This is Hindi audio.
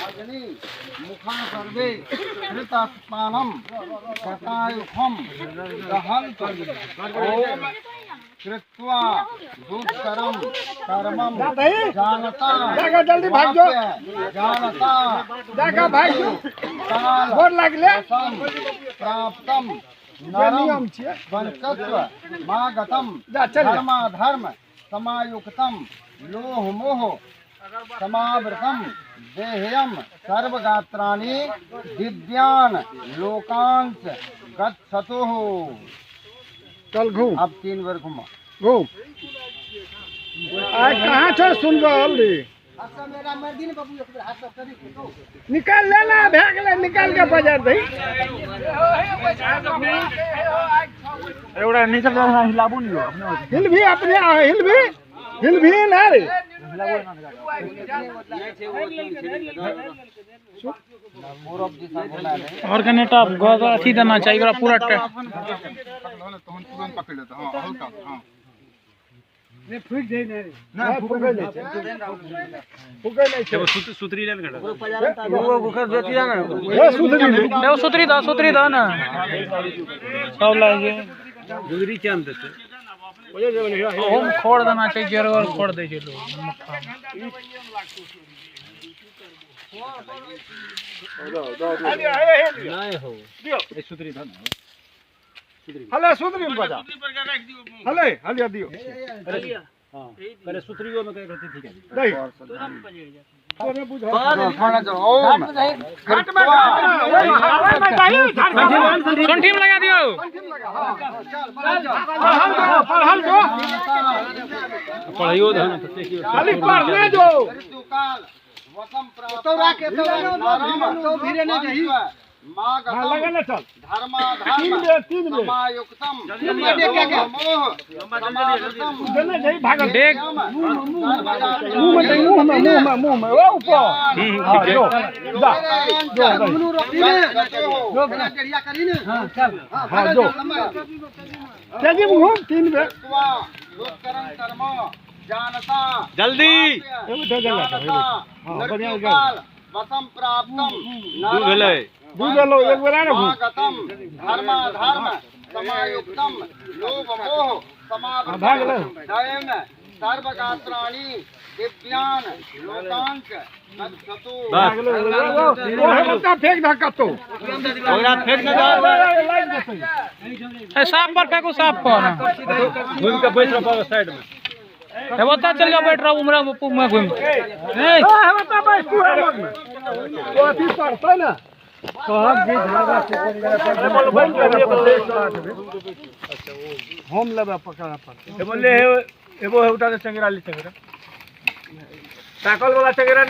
अग्नि मुखा सर्वे कृतस्पानम शतायुखम दहंत ओम कृत्वा दुष्करम कर्मम जानता जल्दी भाग जाओ जानता देखा भाग काल गोर लागले प्राप्तम नरम वंचत्व मागतम धर्माधर्म समायुक्तम लोह मोह समावृतम देह्यम सर्वगात्राणि दिव्यान लोकांश गच्छतुः। चल घूम अब 3 बार घुमा घूम आज कहाँ छो सुन रे निकाल लेना भाग ले निकाल के बाजार दही एवढा निकल हिलाबू नहीं अपने हिल भी अपने हिल भी ना रे ऑर्गेनेटा अथी देना चाहिए पूरा पकड़ लेता हां हल्का हां ने फूक दे ना फूक ले छे सुतरी ले गड़ा वो बुखार देती है ना वो सुतरी दा ना सब लागे गुजरी क्या हम देते हम खोड़ देना चाहिए जरूर खोड़ दे जे लोग नहीं हो दियो ए सुतरी दा हले सुतरी बजा हले हले दियो हां करे सुतरीओ में कह रहती ठीक है नहीं तोने बुझा खाना जो ओम घाट में संठी में लगा दियो पढ़ल जो पढ़ाइयो धन खाली पढ़ने जो ऋतुकाल वसम प्रातरा के तो धीरे न जही मागतम लगा चल धर्माधर्म समायुक्तम मोह समावृतम देना जही भाग देख मुंह में ओ ऊपर हां जो जा मुनु रोकी ने जो बिना टेढ़िया करी ने हां चल हां जो तेजी मुंह 3 बे दुष्करम कर्म जानता जल्दी बढ़िया वसम प्राप्तम दूधलो एक बेरा ना मागतम धर्माधर्म समायुक्तम लोभ मोह समावृतम दयन सर्वगात्राणि दिव्यान लोकांश गच्छतुः। बता फेंक धक्का तो फेंक न साफ पर फेंको साफ पर घूम के बैठ रहो साइड में है बता चल जा बैठ रहा उमरा में घूम नहीं बता भाई तू है मग में तो अभी पड़ता ना कहब भी धागा से हम लेबा पकड़ा पर बोले एगो है उठा के चंगेरा ली चंगेरा ताकल वाला चंगेरा